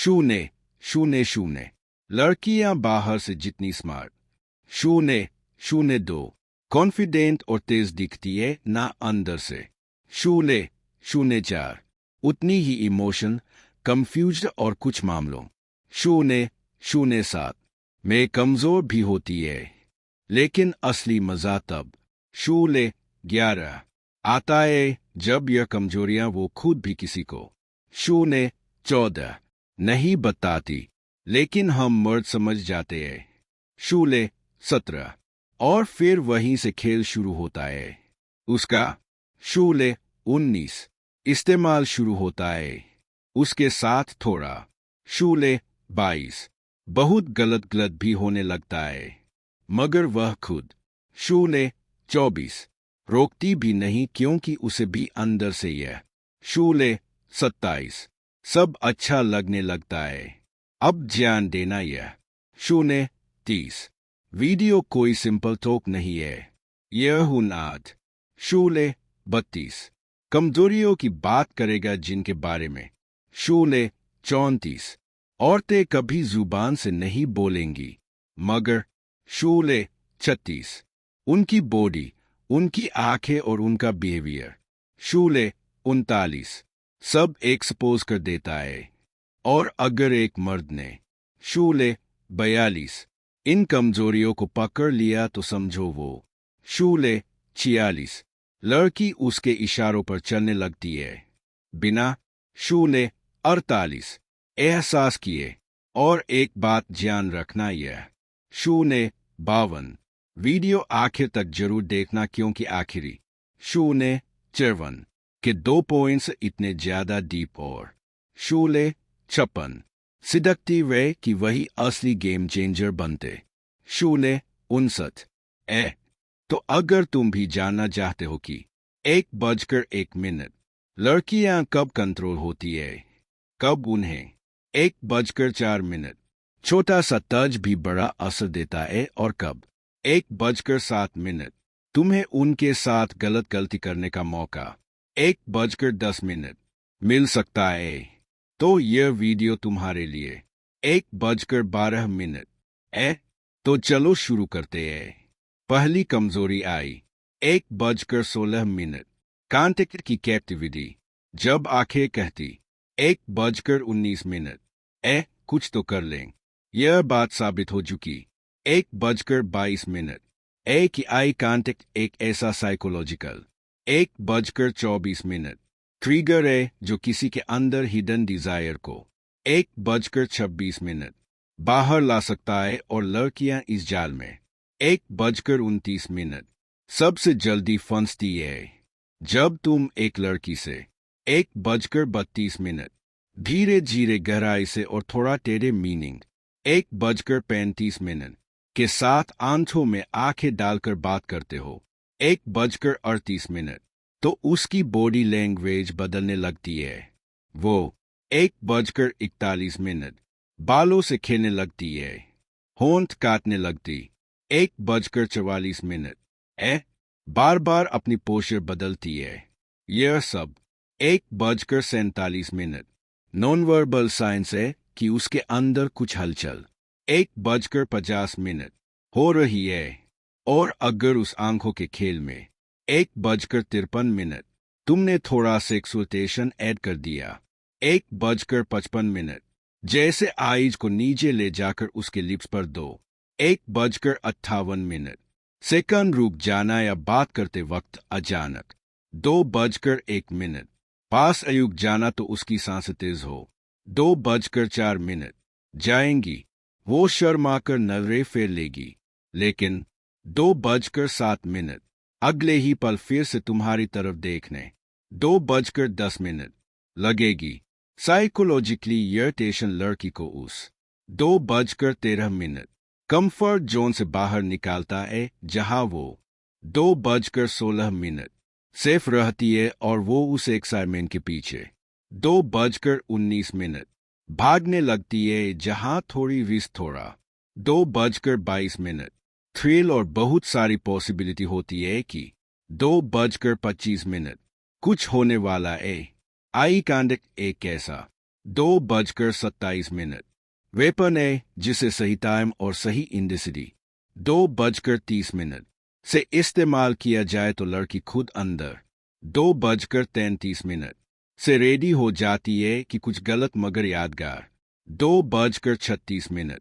शून्य शून्य शून्य। लड़कियां बाहर से जितनी स्मार्ट, शून्य शून्य दो। कॉन्फिडेंट और तेज दिखती है ना अंदर से, शून्य शून्य चार। उतनी ही इमोशन, कंफ्यूज्ड और कुछ मामलों, शून्य शून्य सात में कमजोर भी होती है। लेकिन असली मजा तब, शून्य ग्यारह आता है जब यह कमजोरियां वो खुद भी किसी को, शून्य चौदह नहीं बताती, लेकिन हम मर्द समझ जाते हैं, शून्य सत्रह। और फिर वहीं से खेल शुरू होता है उसका, शून्य उन्नीस। इस्तेमाल शुरू होता है उसके साथ थोड़ा, शून्य बाईस। बहुत गलत गलत भी होने लगता है, मगर वह खुद, शून्य चौबीस। रोकती भी नहीं क्योंकि उसे भी अंदर से यह, शून्य सत्ताईस। सब अच्छा लगने लगता है, अब ध्यान देना यह, शून्य तीस। वीडियो कोई सिंपल टॉक नहीं है, यह हुनाद, शून्य बत्तीस। कमजोरियों की बात करेगा जिनके बारे में, शून्य चौंतीस। औरतें कभी जुबान से नहीं बोलेंगी, मगर, शून्य छत्तीस। उनकी बॉडी, उनकी आंखें और उनका बिहेवियर, शून्य उनतालीस। सब एक्सपोज कर देता है। और अगर एक मर्द ने, शून्य बयालीस, इन कमजोरियों को पकड़ लिया तो समझो वो, शून्य छियालीस। लड़की उसके इशारों पर चलने लगती है बिना, शून्य अड़तालीस। एहसास किए। और एक बात ध्यान रखना यह, शून्य बावन। वीडियो आखिर तक जरूर देखना क्योंकि आखिरी, शून्य चौवन के 2 पॉइंट्स इतने ज्यादा डीप और, शून्य छप्पन सिदकती वे कि वही असली गेम चेंजर बनते, शून्य उनसठ। तो अगर तुम भी जानना चाहते हो कि 1:01 लड़कियां कब कंट्रोल होती है, कब उन्हें 1:04 छोटा सा टच भी बड़ा असर देता है, और कब 1:07 तुम्हें उनके साथ गलत गलती करने का मौका 1:10 मिल सकता है, तो यह वीडियो तुम्हारे लिए। 1:12 तो चलो शुरू करते हैं। पहली कमजोरी आई, 1:16 कांटेक्ट की कैप्टिविटी। जब आंखें कहती 1:19, कुछ तो कर लें। यह बात साबित हो चुकी। 1:22, कि आई कांटेक्ट एक ऐसा साइकोलॉजिकल 1:24 ट्रिगर है जो किसी के अंदर हिडन डिजायर को 1:26 बाहर ला सकता है, और लड़कियां इस जाल में 1:29 सबसे जल्दी फंसती है। जब तुम एक लड़की से 1:32 धीरे धीरे गहराई से और थोड़ा टेढ़े मीनिंग 1:35 के साथ आंखों में आंखें डालकर बात करते हो 1:38, तो उसकी बॉडी लैंग्वेज बदलने लगती है। वो 1:41 बालों से खेलने लगती है, होंठ काटने लगती 1:44, बार बार अपनी पोस्चर बदलती है। यह सब 1:47 नॉन वर्बल साइंस है कि उसके अंदर कुछ हलचल 1:50 हो रही है। और अगर उस आंखों के खेल में 1:53 तुमने थोड़ा सेक्सुअल ऐड कर दिया, 1:55 जैसे आइज को नीचे ले जाकर उसके लिप्स पर दो, 1:58 सेकंड रुक जाना या बात करते वक्त अचानक 2:01 पास अयुक जाना तो उसकी सांसें तेज हो 2:04 जाएंगी, वो शर्माकर नजरें फेर लेगी, लेकिन 2:07 अगले ही पल फिर से तुम्हारी तरफ देखने 2:10 लगेगी। साइकोलॉजिकली यह टेंशन लड़की को उस 2:13 कंफर्ट जोन से बाहर निकालता है, जहां वो 2:16 सेफ रहती है, और वो उस एक्साइटमेंट के पीछे 2:19 भागने लगती है, जहां थोड़ी रिस्क थोड़ा 2:22 थ्रिल और बहुत सारी पॉसिबिलिटी होती है कि 2:25 कुछ होने वाला है। आई कांटेक्ट एक ऐसा 2:27। वेपन ए जिसे सही टाइम और सही इंडेसिटी 2:30 से इस्तेमाल किया जाए तो लड़की खुद अंदर 2:33 से रेडी हो जाती है कि कुछ गलत मगर यादगार 2:36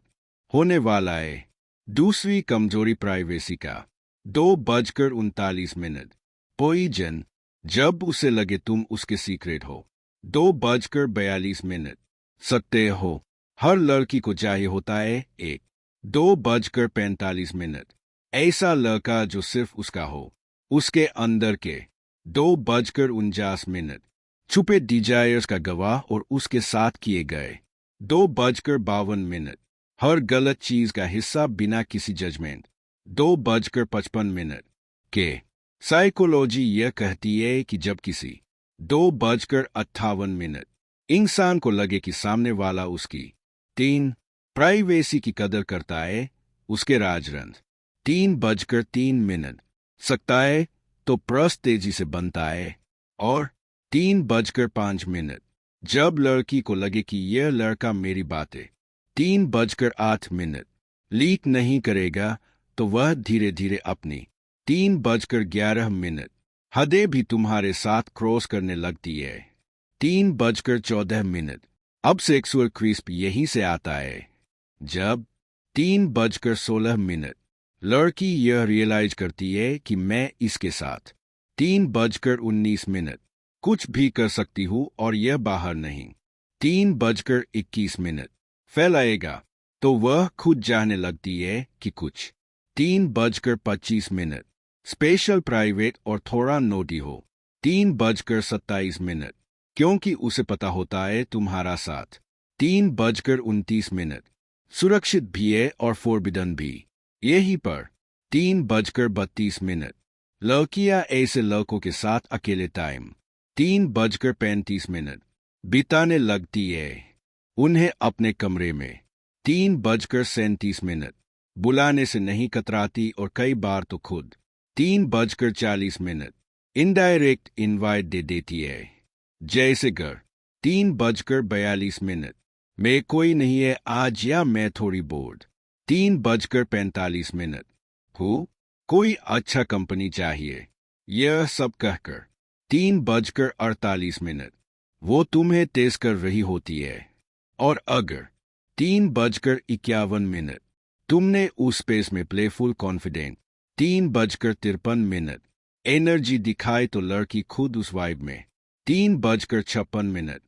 होने वाला है। दूसरी कमजोरी प्राइवेसी का 2:39। पॉइजन जब उसे लगे तुम उसके सीक्रेट हो 2:42 सकते हो। हर लड़की को चाहिए होता है एक 2:45। ऐसा लड़का जो सिर्फ उसका हो, उसके अंदर के 2:49। छुपे डिजायर्स का गवाह और उसके साथ किए गए 2:52। हर गलत चीज का हिस्सा बिना किसी जजमेंट 2:55 के। साइकोलॉजी यह कहती है कि जब किसी 2:58 इंसान को लगे कि सामने वाला उसकी 3 प्राइवेसी की कदर करता है, उसके राजरंध 3:03 सकता है तो प्रस तेजी से बनता है। और 3:05 जब लड़की को लगे कि यह लड़का मेरी बातें 3:08 लीक नहीं करेगा तो वह धीरे धीरे अपनी 3:11 हदें भी तुम्हारे साथ क्रॉस करने लगती है। 3:14 अब सेक्सुअल क्रिस्प यहीं से आता है जब 3:16 लड़की यह रियलाइज करती है कि मैं इसके साथ 3:19 कुछ भी कर सकती हूँ और यह बाहर नहीं 3:21 फैलाएगा, तो वह खुद जानने लगती है कि कुछ 3:25 स्पेशल प्राइवेट और थोड़ा नोटी हो 3:27 क्योंकि उसे पता होता है तुम्हारा साथ 3:29 सुरक्षित भी है और फोरबिडन भी। यही पर 3:32 लड़कियां ऐसे लड़कों के साथ अकेले टाइम 3:35 बिताने लगती है। उन्हें अपने कमरे में 3:37 बुलाने से नहीं कतराती और कई बार तो खुद 3:40 इनडायरेक्ट इनवाइट दे देती है। जैसे घर 3:42 में कोई नहीं है आज या मैं थोड़ी बोर्ड 3:45 हूँ कोई अच्छा कंपनी चाहिए। यह सब कहकर 3:48 वो तुम्हें तेज कर रही होती है। और अगर 3:51 तुमने उस स्पेस में प्लेफुल कॉन्फिडेंट 3:53 एनर्जी दिखाई तो लड़की खुद उस वाइब में 3:56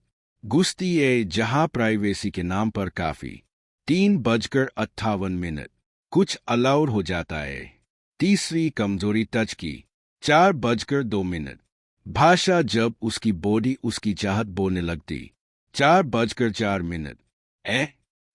घुसती है जहां प्राइवेसी के नाम पर काफी 3:58 कुछ अलाउड हो जाता है। तीसरी कमजोरी टच की 4:02 भाषा जब उसकी बॉडी उसकी चाहत बोलने लगती 4:04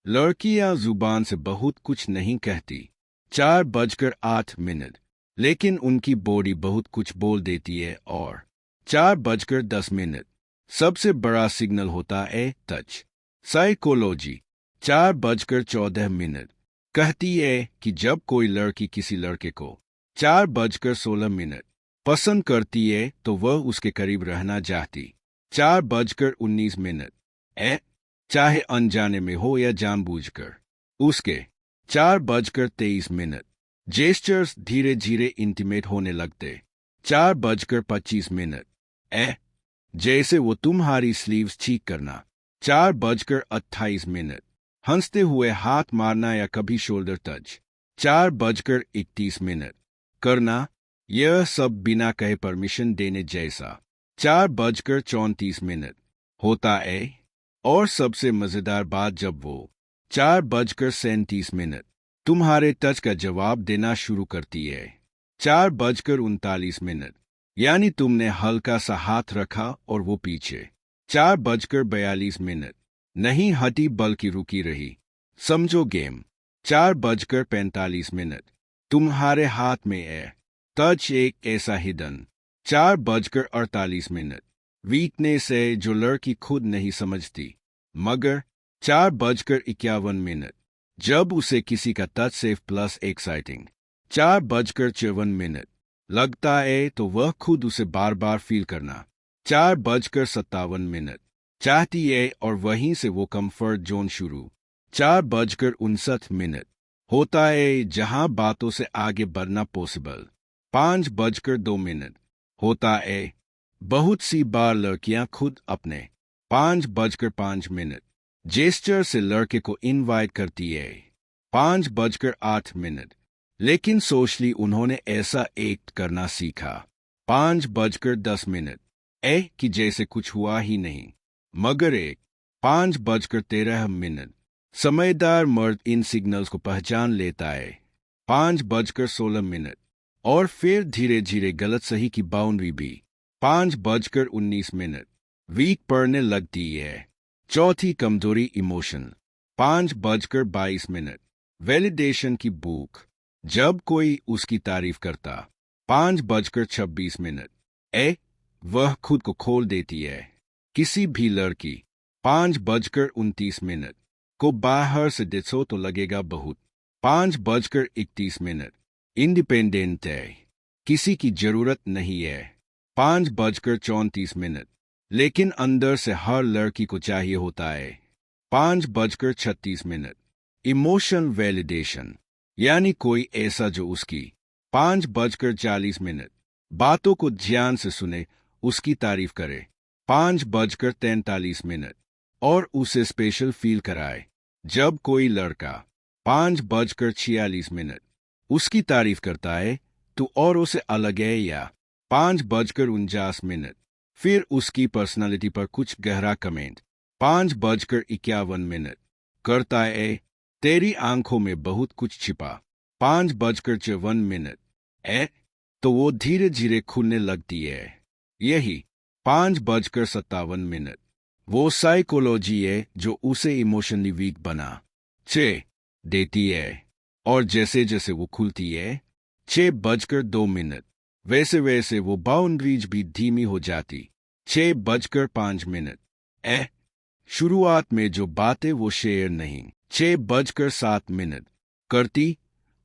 लड़कियां जुबान से बहुत कुछ नहीं कहती 4:08 लेकिन उनकी बॉडी बहुत कुछ बोल देती है। और 4:10 सबसे बड़ा सिग्नल होता है टच। साइकोलॉजी 4:14 कहती है कि जब कोई लड़की किसी लड़के को 4:16 पसंद करती है तो वह उसके करीब रहना चाहती 4:19 चाहे अनजाने में हो या जानबूझकर। उसके 4:23 जेस्चर्स धीरे धीरे इंटीमेट होने लगते 4:25 जैसे वो तुम्हारी स्लीव्स ठीक करना 4:28 हंसते हुए हाथ मारना या कभी शोल्डर टच 4:31 करना, यह सब बिना कहे परमिशन देने जैसा 4:34 होता है। और सबसे मजेदार बात जब वो 4:37 तुम्हारे टच का जवाब देना शुरू करती है 4:39 यानी तुमने हल्का सा हाथ रखा और वो पीछे 4:42 नहीं हटी बल्कि रुकी रही। समझो गेम 4:45 तुम्हारे हाथ में है। टच एक ऐसा हिडन 4:48 वीकनेस है जो लड़की खुद नहीं समझती। मगर 4:51 जब उसे किसी का टच सेफ प्लस एक्साइटिंग 4:54 लगता है तो वह खुद उसे बार बार फील करना 4:57 चाहती है और वहीं से वो कंफर्ट जोन शुरू। 4:59 होता है जहां बातों से आगे बढ़ना पॉसिबल। 5:02 होता है बहुत सी बार लड़कियां खुद अपने 5:05 जेस्चर से लड़के को इनवाइट करती है। 5:08 लेकिन सोशली उन्होंने ऐसा एक्ट करना सीखा। 5:10 कि जैसे कुछ हुआ ही नहीं। मगर 5:13 समझदार मर्द इन सिग्नल्स को पहचान लेता है। 5:16 और फिर धीरे धीरे गलत सही की बाउंड्री भी। 5:19 वीक पड़ने लगती है। चौथी कमजोरी इमोशन। 5:22 वैलिडेशन की भूख। जब कोई उसकी तारीफ करता। 5:26 वह खुद को खोल देती है। किसी भी लड़की 5:29 को बाहर से देखो तो लगेगा बहुत। 5:31 इंडिपेंडेंट है, किसी की जरूरत नहीं है। 5:34 लेकिन अंदर से हर लड़की को चाहिए होता है। 5:36 इमोशनल वैलिडेशन, यानी कोई ऐसा जो उसकी 5:40 बातों को ध्यान से सुने, उसकी तारीफ करे। 5:43 और उसे स्पेशल फील कराए। जब कोई लड़का 5:46 उसकी तारीफ करता है तो और उसे अलग है, या 5:49 फिर उसकी पर्सनालिटी पर कुछ गहरा कमेंट 5:51 करता है, तेरी आंखों में बहुत कुछ छिपा 5:54 तो वो धीरे धीरे खुलने लगती है। यही 5:57 वो साइकोलॉजी है जो उसे इमोशनली वीक बना 6 देती है। और जैसे जैसे वो खुलती है 6:02 वैसे वैसे वो बाउंड्रीज भी धीमी हो जाती। 6:05 शुरुआत में जो बातें वो शेयर नहीं 6:07 करती,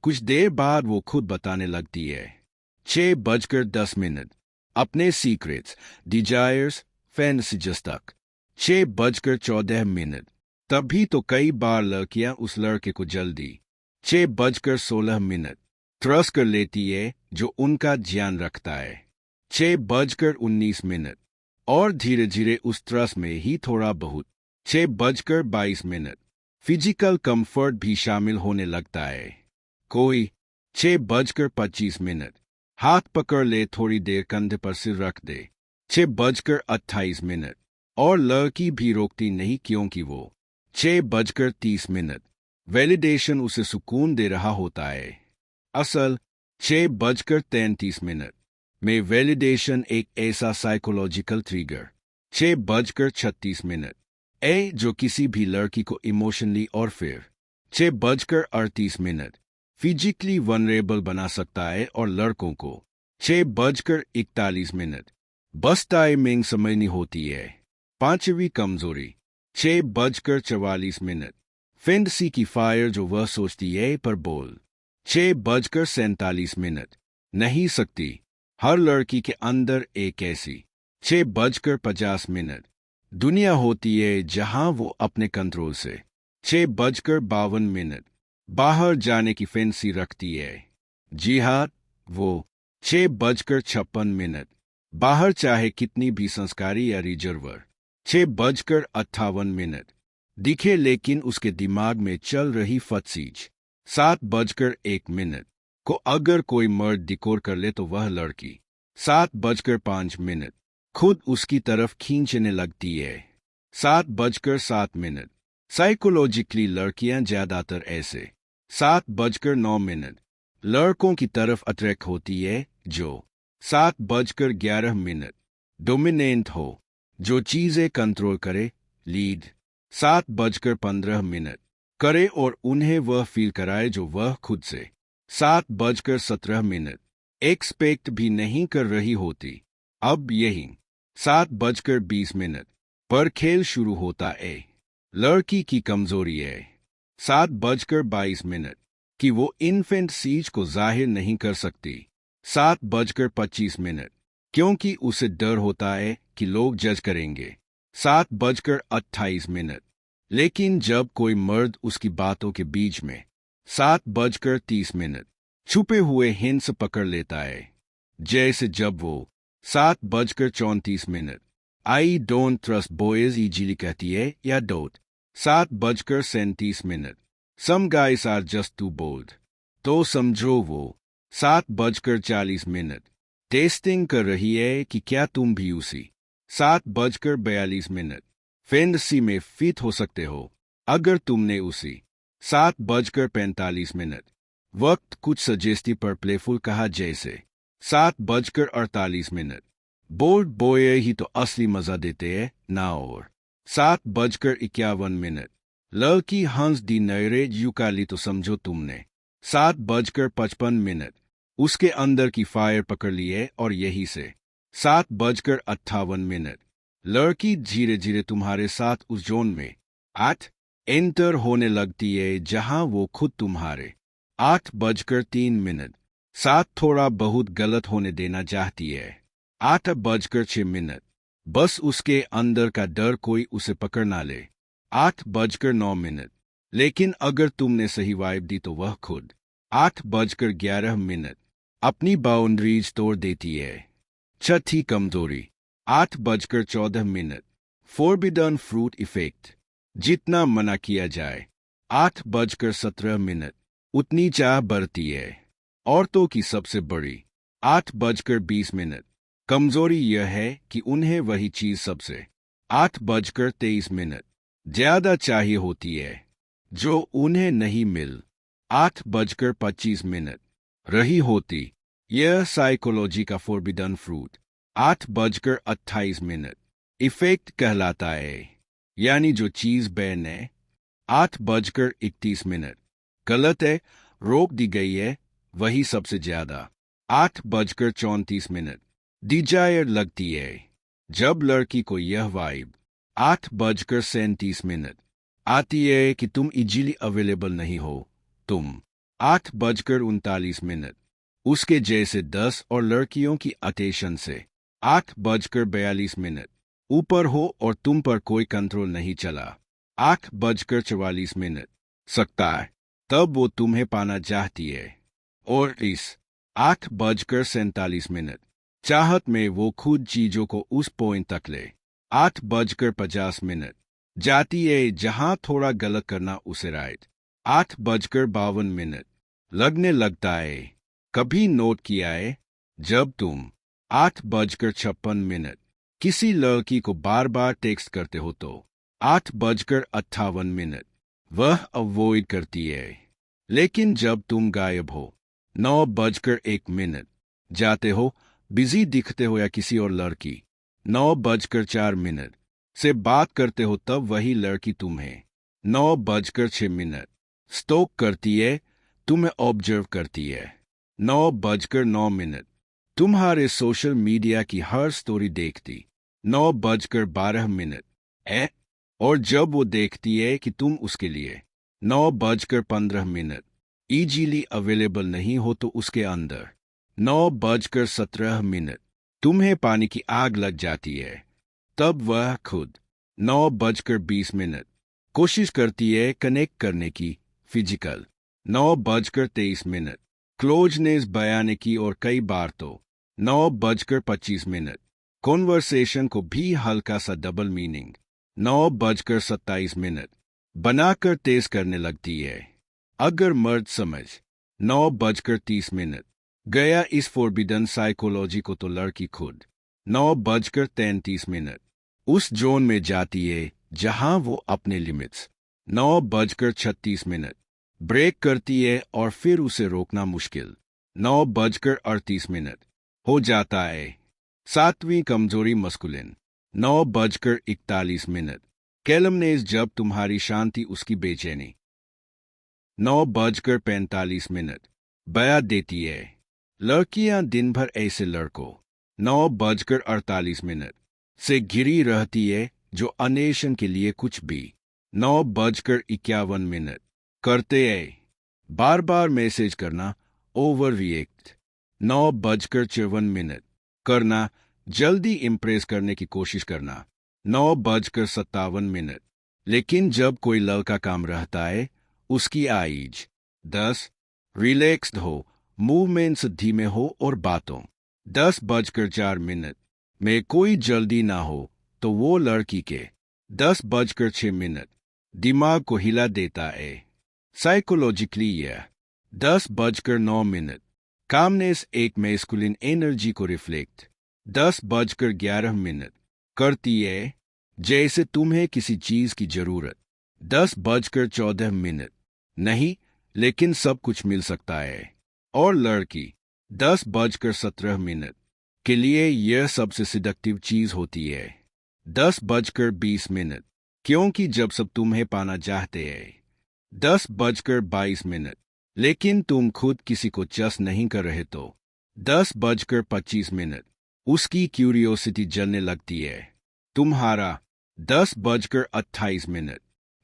कुछ देर बाद वो खुद बताने लगती है। 6:10 अपने सीक्रेट्स, डिजायर्स, फैंटेसीज तक। 6:14 तभी तो कई बार लड़कियां उस लड़के को जल्दी 6:16 ट्रस्ट कर लेती है जो उनका ध्यान रखता है। 6:19 और धीरे धीरे उस ट्रस्ट में ही थोड़ा बहुत 6:22 फिजिकल कंफर्ट भी शामिल होने लगता है। कोई 6:25 हाथ पकड़ ले, थोड़ी देर कंधे पर सिर रख दे। 6:28 और लड़की भी रोकती नहीं क्योंकि वो 6:30 वैलिडेशन उसे सुकून दे रहा होता है। असल 6:33 में वैलिडेशन एक ऐसा साइकोलॉजिकल ट्रिगर 6:36 जो किसी भी लड़की को इमोशनली और फिर 6:38 फिजिकली वनरेबल बना सकता है, और लड़कों को 6:41 बस टाइमिंग समझनी होती है। पांचवी कमजोरी 6:44 फैंटेसी की फायर जो वह सोचती है पर बोल 6:47 नहीं सकती। हर लड़की के अंदर एक ऐसी 6:50 दुनिया होती है जहां वो अपने कंट्रोल से 6:52 बाहर जाने की फैंसी रखती है। जी हाँ, वो 6:56 बाहर चाहे कितनी भी संस्कारी या रिजर्वर 6:58 दिखे, लेकिन उसके दिमाग में चल रही फतसीज 7:01 को अगर कोई मर्द डिकोर कर ले तो वह लड़की 7:05 खुद उसकी तरफ खींचने लगती है। 7:07 साइकोलॉजिकली लड़कियां ज्यादातर ऐसे 7:09 लड़कों की तरफ अट्रैक्ट होती है जो 7:11 डोमिनेंट हो, जो चीजें कंट्रोल करे, लीड 7:15 करे और उन्हें वह फील कराए जो वह खुद से 7:17 एक्सपेक्ट भी नहीं कर रही होती। अब यही 7:20 पर खेल शुरू होता है। लड़की की कमजोरी है 7:22 कि वो इन्फेंट सीज को जाहिर नहीं कर सकती। 7:25 क्योंकि उसे डर होता है कि लोग जज करेंगे। 7:28। लेकिन जब कोई मर्द उसकी बातों के बीच में 7:30 छुपे हुए हिंस पकड़ लेता है, जैसे जब वो 7:34 I don't trust boys easily कहती है, या डोट 7:37 some guys are just too bold, तो समझो वो 7:40 टेस्टिंग कर रही है कि क्या तुम भी उसी 7:42 फैंटेसी में फिट हो सकते हो। अगर तुमने उसी 7:45 वक्त कुछ सजेस्टी पर प्लेफुल कहा, जैसे 7:48 बोल्ड बॉय ही तो असली मजा देते हैं ना। और 7:51 लड़की हंस दी नयरे युकाली, तो समझो तुमने 7:55 उसके अंदर की फायर पकड़ ली है, और यही से 7:58 लड़की धीरे धीरे तुम्हारे साथ उस जोन में 8 एंटर होने लगती है जहां वो खुद तुम्हारे 8:03 साथ थोड़ा बहुत गलत होने देना चाहती है। 8:06 बस उसके अंदर का डर कोई उसे पकड़ ना ले। 8:09 लेकिन अगर तुमने सही वाइब दी तो वह खुद 8:11 अपनी बाउंड्रीज तोड़ देती है। छठी कमजोरी 8:14 फॉरबिडन फ्रूट इफेक्ट, जितना मना किया जाए 8:17 उतनी चाह बढ़ती है। औरतों की सबसे बड़ी 8:20 कमजोरी यह है कि उन्हें वही चीज सबसे 8:23 ज्यादा चाहिए होती है जो उन्हें नहीं मिल 8:25 रही होती। यह साइकोलॉजी का फॉरबिडन फ्रूट 8:28 इफेक्ट कहलाता है, यानी जो चीज बैन है 8:31 गलत है, रोक दी गई है, वही सबसे ज्यादा 8:34 डिजायर लगती है। जब लड़की को यह वाइब 8:37 आती है कि तुम इजीली अवेलेबल नहीं हो, तुम 8:39 उसके जैसे 10 और लड़कियों की अटेंशन से 8:42 ऊपर हो और तुम पर कोई कंट्रोल नहीं चला 8:44 सकता है, तब वो तुम्हें पाना चाहती है। और इस 8:47 चाहत में वो खुद चीजों को उस पॉइंट तक ले 8:50 जाती है जहां थोड़ा गलत करना उसे राइट 8:52 लगने लगता है। कभी नोट किया है, जब तुम 8:56 किसी लड़की को बार बार टेक्स्ट करते हो तो 8:58 वह अवॉइड करती है, लेकिन जब तुम गायब हो 9:01 जाते हो, बिजी दिखते हो या किसी और लड़की 9:04 से बात करते हो, तब वही लड़की तुम्हें 9:06 स्टॉक करती है, तुम्हें ऑब्जर्व करती है। 9:09 तुम्हारे सोशल मीडिया की हर स्टोरी देखती 9:12 और जब वो देखती है कि तुम उसके लिए 9:15 इजीली अवेलेबल नहीं हो, तो उसके अंदर 9:17 तुम्हें पानी की आग लग जाती है। तब वह खुद 9:20 कोशिश करती है कनेक्ट करने की फिजिकल, 9:23 क्लोजनेस बयाने की, और कई बार तो 9:25 कॉन्वर्सेशन को भी हल्का सा डबल मीनिंग 9:27 बनाकर तेज करने लगती है। अगर मर्द समझ 9:30 गया इस फॉरबिडन साइकोलॉजी को, तो लड़की खुद 9:33 उस जोन में जाती है जहां वो अपने लिमिट्स 9:36 ब्रेक करती है, और फिर उसे रोकना मुश्किल 9:38 हो जाता है। सातवीं कमजोरी मस्कुलिन 9:41 कैलमनेस, जब तुम्हारी शांति उसकी बेचैनी 9:45 बया देती है। लड़कियां दिन भर ऐसे लड़कों 9:48 से घिरी रहती है जो अन्वेषण के लिए कुछ भी 9:51 करते हैं। बार बार मैसेज करना, ओवर रिएक्ट 9:54 करना, जल्दी इम्प्रेस करने की कोशिश करना 9:57। लेकिन जब कोई लड़का काम रहता है, उसकी आइज 10। रिलैक्स्ड हो, मूवमेंट्स धीमे हो और बातों 10:04 में कोई जल्दी ना हो, तो वो लड़की के 10:06 दिमाग को हिला देता है। साइकोलॉजिकली यह 10:09 कामनेस एक मैस्कुलिन एनर्जी को रिफ्लेक्ट 10:11 करती है, जैसे तुम्हें किसी चीज की जरूरत 10:14 नहीं, लेकिन सब कुछ मिल सकता है। और लड़की 10:17 के लिए यह सबसे सिडक्टिव चीज होती है। 10:20 क्योंकि जब सब तुम्हें पाना चाहते हैं। 10:22 लेकिन तुम खुद किसी को जस नहीं कर रहे तो 10:25 उसकी क्यूरियोसिटी जलने लगती है। तुम्हारा 10:28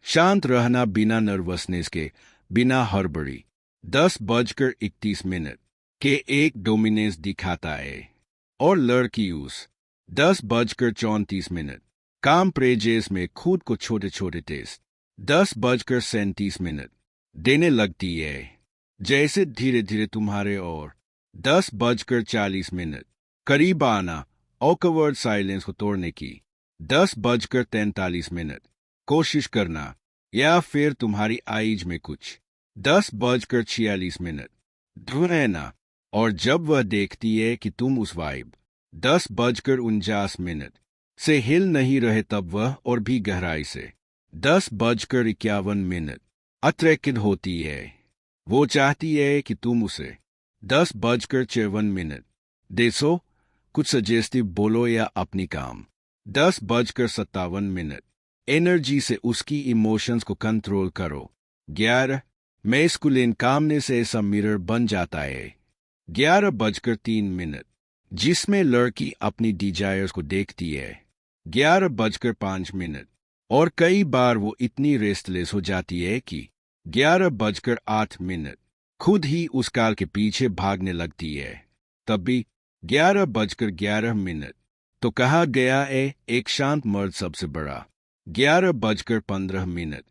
शांत रहना बिना नर्वसनेस के, बिना हड़बड़ी 10:31 के एक डोमिनेंस दिखाता है। और लड़की उस 10:34 काम प्रेजेस में खुद को छोटे छोटे टेस्ट 10:37 देने लगती है, जैसे धीरे धीरे तुम्हारे और 10:40 करीब आना, ऑकवर्ड साइलेंस को तोड़ने की 10:43 कोशिश करना, या फिर तुम्हारी आइज में कुछ 10:46 ढूंढना। और जब वह देखती है कि तुम उस वाइब 10:49 से हिल नहीं रहे, तब वह और भी गहराई से 10:51 अट्रैक्टेड होती है। वो चाहती है कि तुम उसे 10:54 दे सो, कुछ सजेस्टिव बोलो या अपनी काम 10:57 एनर्जी से उसकी इमोशंस को कंट्रोल करो। 11 मैस्कुलिन कामने से ऐसा मिरर बन जाता है। 11:03 जिसमें लड़की अपनी डिजायर्स को देखती है। 11:05 और कई बार वो इतनी रेस्टलेस हो जाती है कि 11:08 खुद ही उस कार के पीछे भागने लगती है। तभी 11:11 तो कहा गया है, एक शांत मर्द सबसे बड़ा 11:15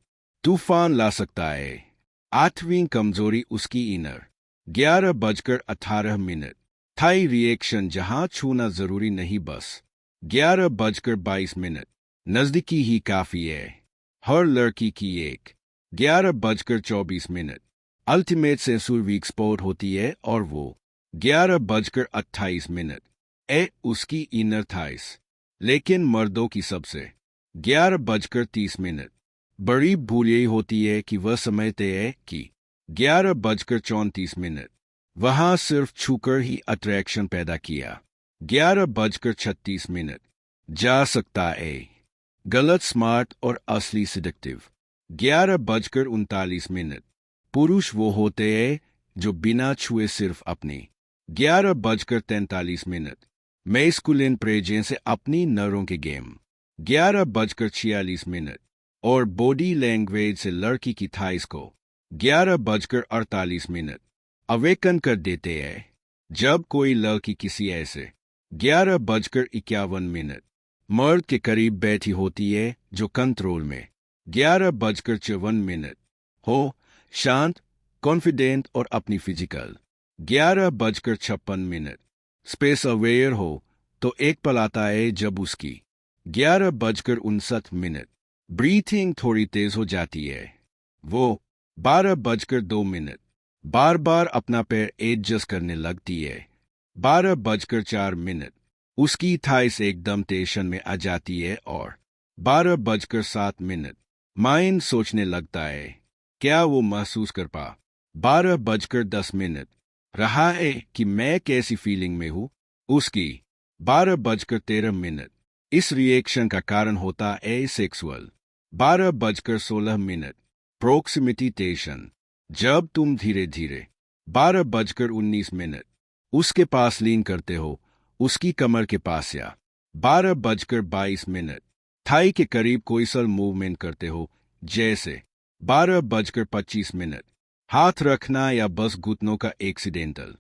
तूफान ला सकता है। 8वीं कमजोरी उसकी इनर 11:18 थाई रिएक्शन, जहां छूना जरूरी नहीं, बस 11:22 नजदीकी ही काफी है। हर लड़की की एक 11:24 अल्टीमेट सेंसुर वीक स्पॉट होती है, और वो 11:28 उसकी इनर थाइस। लेकिन मर्दों की सबसे 11:30 बड़ी भूल यही होती है कि वह समझते हैं कि 11:34 वहां सिर्फ छूकर ही अट्रैक्शन पैदा किया। 11:36 जा सकता है गलत स्मार्ट और असली सिडक्टिव। 11:39 पुरुष वो होते हैं जो बिना छुए सिर्फ अपनी। 11:43 मैस्कुलिन प्रेजेंस से अपनी नरों के गेम। 11:46 और बॉडी लैंग्वेज से लड़की की थाइस को 11:48 अवेकन कर देते हैं। जब कोई लड़की किसी ऐसे 11:51 मर्द के करीब बैठी होती है जो कंट्रोल में 11:54 हो, शांत, कॉन्फिडेंट और अपनी फिजिकल 11:56 स्पेस अवेयर हो, तो एक पल आता है जब उसकी 11:59 ब्रीथिंग थोड़ी तेज हो जाती है। वो 12:02 बार बार अपना पैर एडजस्ट करने लगती है। 12:04 उसकी थाइस एकदम टेंशन में आ जाती है, और 12:07 माइंड सोचने लगता है, क्या वो महसूस कर पा 12:10 रहा है कि मैं कैसी फीलिंग में हूं। उसकी 12:13 इस रिएक्शन का कारण होता है सेक्सुअल। 12:16 प्रोक्सिमिटी टेंशन, जब तुम धीरे धीरे 12:19 उसके पास लीन करते हो, उसकी कमर के पास, या 12:22 थाई के करीब कोई सल मूवमेंट करते हो, जैसे 12:25 हाथ रखना या बस घुटनों का एक्सीडेंटल।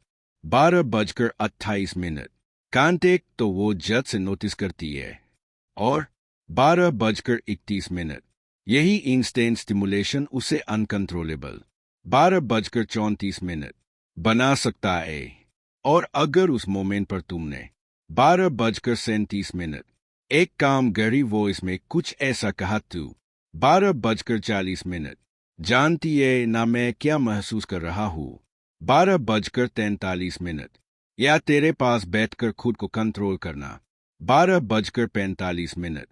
12:28 कांटेक्ट तो वो जट से नोटिस करती है। और 12:31। यही इंस्टेंट स्टिमुलेशन उसे अनकंट्रोलेबल 12:34 बना सकता है। और अगर उस मोमेंट पर तुमने 12:37 एक काम गहरी वॉइस में कुछ ऐसा कहा तो 12:40 जानती है ना मैं क्या महसूस कर रहा हूँ 12:43 या तेरे पास बैठकर खुद को कंट्रोल करना 12:45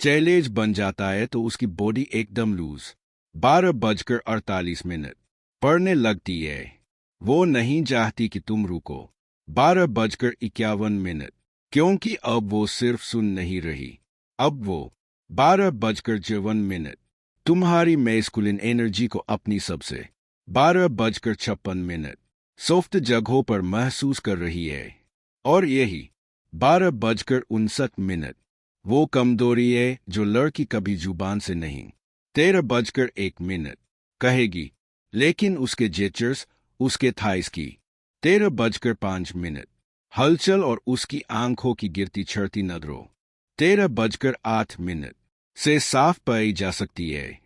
चैलेंज बन जाता है तो उसकी बॉडी एकदम लूज 12:48 पढ़ने लगती है। वो नहीं चाहती कि तुम रुको 12:51 क्योंकि अब वो सिर्फ सुन नहीं रही, अब वो 12:54 तुम्हारी मैस्कुलिन एनर्जी को अपनी सबसे 12:56 सॉफ्ट जगहों पर महसूस कर रही है। और यही 12:59 वो कमजोरी है जो लड़की कभी जुबान से नहीं 13:01 कहेगी, लेकिन उसके जेचर्स उसके थाइस की 13:05 हलचल और उसकी आंखों की गिरती चढ़ती नजरों 13:08 से साफ पाई जा सकती है।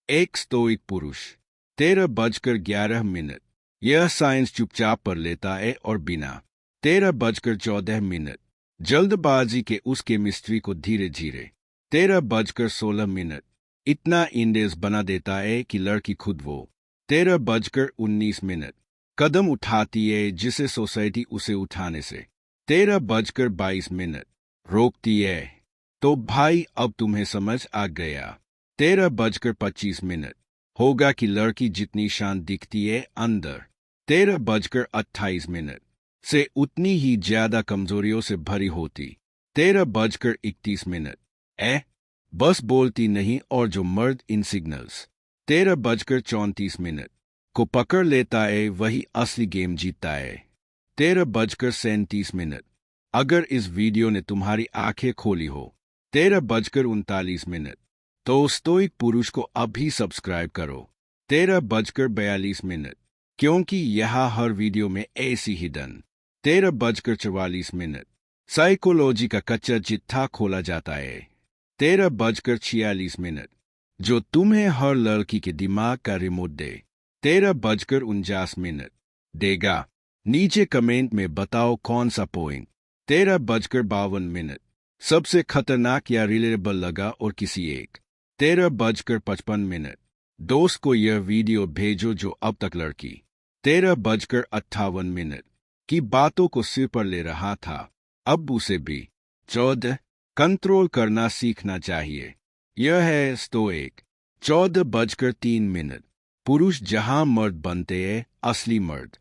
एक स्टोइक पुरुष 13:11 यह साइंस चुपचाप पर लेता है और बिना 13:14 जल्दबाजी के उसके मिस्ट्री को धीरे धीरे 13:16 इतना इंडेस बना देता है कि लड़की खुद वो 13:19 कदम उठाती है जिसे सोसाइटी उसे उठाने से 13:22 रोकती है। तो भाई अब तुम्हें समझ आ गया 13:25 होगा कि लड़की जितनी शांत दिखती है अंदर 13:28 से उतनी ही ज्यादा कमजोरियों से भरी होती 13:31 बस बोलती नहीं और जो मर्द इन सिग्नल्स 13:34 को पकड़ लेता है वही असली गेम जीतता है। 13:37 अगर इस वीडियो ने तुम्हारी आंखें खोली हो 13:39 तो स्टोइक पुरुष को अभी सब्सक्राइब करो 13:42 क्योंकि यहाँ हर वीडियो में ऐसी हिडन 13:44 साइकोलॉजी का कच्चा चिट्ठा खोला जाता है 13:46 जो तुम्हें हर लड़की के दिमाग का रिमोट दे 13:49 देगा। नीचे कमेंट में बताओ कौन सा पॉइंट 13:52 सबसे खतरनाक या रिलेटेबल लगा और किसी एक 13:55 दोस्त को यह वीडियो भेजो जो अब तक लड़की 13:58 की बातों को सिर पर ले रहा था, अब उसे भी 14 कंट्रोल करना सीखना चाहिए। यह है स्टोइक 14:03 पुरुष जहां मर्द बनते हैं असली मर्द।